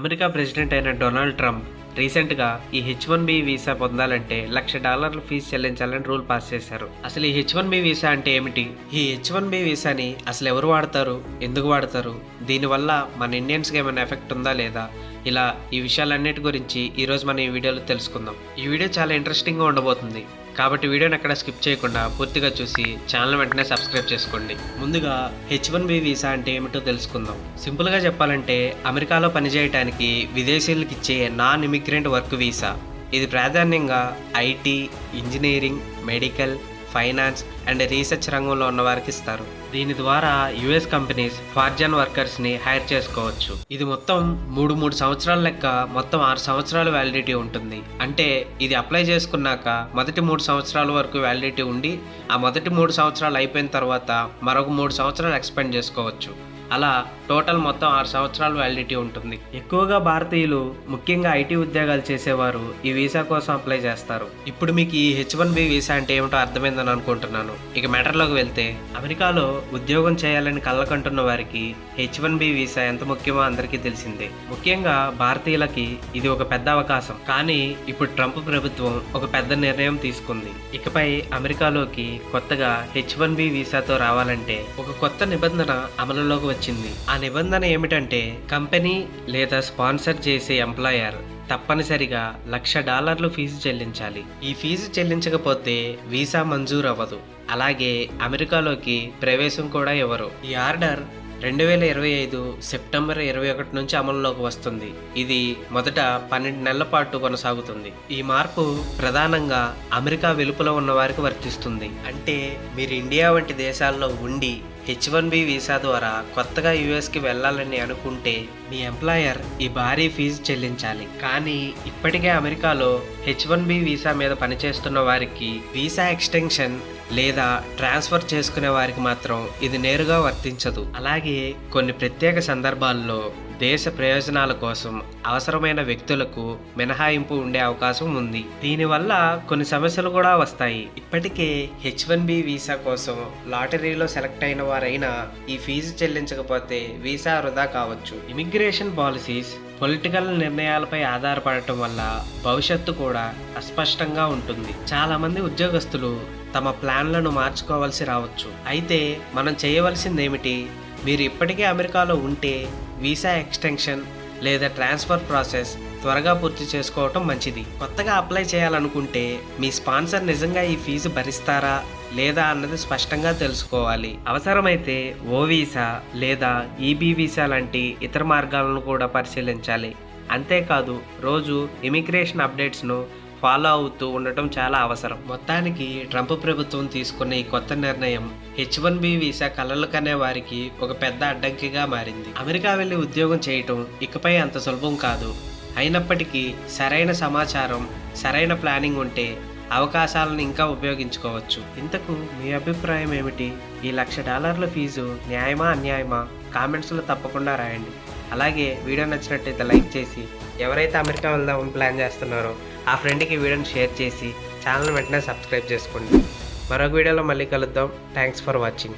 America president అయిన Donald Trump రీసెంట్గా ఈ H1B వీసా పొందాలంటే $1,00,000 ఫీజు చెల్లించాలని రూల్ పాస్ చేశారు. అసలు ఈ H1B వీసా అంటే ఏమిటి? ఈ H1B వీసాని అసలు ఎవరు వాడతారు, ఎందుకు వాడతారు, దీనివల్ల మన ఇండియన్స్కి ఏమైనా ఎఫెక్ట్ ఉందా లేదా, ఇలా ఈ విషయాలన్నిటి గురించి ఈరోజు మనం ఈ వీడియోలో తెలుసుకుందాం. ఈ వీడియో చాలా ఇంట్రెస్టింగ్గా ఉండబోతుంది కాబట్టి వీడియోని ఎక్కడ స్కిప్ చేయకుండా పూర్తిగా చూసి ఛానల్ వెంటనే సబ్స్క్రైబ్ చేసుకోండి. ముందుగా H1B వీసా అంటే ఏమిటో తెలుసుకుందాం. సింపుల్గా చెప్పాలంటే అమెరికాలో పనిచేయడానికి విదేశీయులకు ఇచ్చే నాన్ ఇమిగ్రెంట్ వర్క్ వీసా. ఇది ప్రాధాన్యంగా IT, engineering, medical, finance and research రంగంలో ఉన్న వారికి ఇస్తారు. దీని ద్వారా యుఎస్ కంపెనీస్ ఫారిన్ వర్కర్స్ని హైర్ చేసుకోవచ్చు. ఇది మొత్తం మూడు సంవత్సరాల లెక్క మొత్తం 6 సంవత్సరాలు వ్యాలిడిటీ ఉంటుంది. అంటే ఇది అప్లై చేసుకున్నాక మొదటి 3 సంవత్సరాల వరకు వ్యాలిడిటీ ఉండి ఆ మొదటి 3 సంవత్సరాలు అయిపోయిన తర్వాత మరొక 3 సంవత్సరాలు ఎక్స్పెండ్ చేసుకోవచ్చు. అలా టోటల్ మొత్తం 6 సంవత్సరాలు వ్యాలిడిటీ ఉంటుంది. ఎక్కువగా భారతీయులు ముఖ్యంగా ఐటీ ఉద్యోగాలు చేసేవారు ఈ వీసా కోసం అప్లై చేస్తారు. ఇప్పుడు మీకు ఈ H1B వీసా అంటే ఏమిటో అర్థమైందని అనుకుంటున్నాను. ఇక మ్యాటర్లోకి వెళ్తే, అమెరికాలో ఉద్యోగం చేయాలని కళ్ళకంటున్న వారికి H1B వీసా ఎంత ముఖ్యమో అందరికీ తెలిసిందే. ముఖ్యంగా భారతీయులకి ఇది ఒక పెద్ద అవకాశం. కానీ ఇప్పుడు ట్రంప్ ప్రభుత్వం ఒక పెద్ద నిర్ణయం తీసుకుంది. ఇకపై అమెరికాలోకి కొత్తగా H1B వీసాతో రావాలంటే ఒక కొత్త నిబంధన అమలులోకి వచ్చింది. ఆ నిబంధన ఏమిటంటే, కంపెనీ లేదా స్పాన్సర్ చేసే ఎంప్లాయర్ తప్పనిసరిగా $1,00,000 ఫీజు చెల్లించాలి. ఈ ఫీజు చెల్లించకపోతే వీసా మంజూరు అవ్వదు. అలాగే అమెరికాలోకి ప్రవేశం కూడా ఇవ్వరు. ఈ ఆర్డర్ 2025 సెప్టెంబర్ 21 నుంచి అమలులోకి వస్తుంది. ఇది మొదట 12 నెలల పాటు కొనసాగుతుంది. ఈ మార్పు ప్రధానంగా అమెరికా వెలుపల ఉన్న వారికి వర్తిస్తుంది. అంటే మీరు ఇండియా వంటి దేశాల్లో ఉండి H1B వీసా ద్వారా కొత్తగా యుఎస్కి వెళ్ళాలని అనుకుంటే మీ ఎంప్లాయర్ ఈ భారీ ఫీజు చెల్లించాలి. కానీ ఇప్పటికే అమెరికాలో H1B వీసా మీద పనిచేస్తున్న వారికి వీసా ఎక్స్టెన్షన్ లేదా ట్రాన్స్ఫర్ చేసుకునే వారికి మాత్రం ఇది నేరుగా వర్తించదు. అలాగే కొన్ని ప్రత్యేక సందర్భాల్లో దేశ ప్రయోజనాల కోసం అవసరమైన వ్యక్తులకు మినహాయింపు ఉండే అవకాశం ఉంది. దీనివల్ల కొన్ని సమస్యలు కూడా వస్తాయి. ఇప్పటికే H1B వీసా కోసం లాటరీలో సెలెక్ట్ అయిన వారైనా ఈ ఫీజు చెల్లించకపోతే వీసా వృధా కావచ్చు. ఇమిగ్రేషన్ పాలసీస్ పొలిటికల్ నిర్ణయాలపై ఆధారపడటం వల్ల భవిష్యత్తు కూడా అస్పష్టంగా ఉంటుంది. చాలా మంది ఉద్యోగస్తులు తమ ప్లాన్లను మార్చుకోవాల్సి రావచ్చు. అయితే మనం చేయవలసింది ఏమిటి? మీరు ఇప్పటికే అమెరికాలో ఉంటే వీసా ఎక్స్టెన్షన్ లేదా ట్రాన్స్ఫర్ ప్రాసెస్ త్వరగా పూర్తి చేసుకోవటం మంచిది. కొత్తగా అప్లై చేయాలనుకుంటే మీ స్పాన్సర్ నిజంగా ఈ ఫీజు భరిస్తారా లేదా అన్నది స్పష్టంగా తెలుసుకోవాలి. అవసరమైతే ఓ వీసా లేదా ఈబీ వీసా లాంటి ఇతర మార్గాలను కూడా పరిశీలించాలి. అంతేకాదు రోజు ఇమిగ్రేషన్ అప్డేట్స్ను ఫాలో అవుతూ ఉండటం చాలా అవసరం. మొత్తానికి ట్రంప్ ప్రభుత్వం తీసుకున్న ఈ కొత్త నిర్ణయం H1B వీసా కలలు కనే వారికి ఒక పెద్ద అడ్డంకిగా మారింది. అమెరికా వెళ్ళి ఉద్యోగం చేయటం ఇకపై అంత సులభం కాదు. అయినప్పటికీ సరైన సమాచారం, సరైన ప్లానింగ్ ఉంటే అవకాశాలను ఇంకా ఉపయోగించుకోవచ్చు. ఇంతకు మీ అభిప్రాయం ఏమిటి? ఈ $1,00,000 ఫీజు న్యాయమా అన్యాయమా? కామెంట్స్లో తప్పకుండా రాయండి. అలాగే వీడియో నచ్చినట్టయితే లైక్ చేసి, ఎవరైతే అమెరికా వెళ్దామని ప్లాన్ చేస్తున్నారో ఆ ఫ్రెండ్కి వీడియోని షేర్ చేసి ఛానల్ వెంటనే సబ్స్క్రైబ్ చేసుకోండి. మరొక వీడియోలో మళ్ళీ కలుద్దాం. Thanks for watching.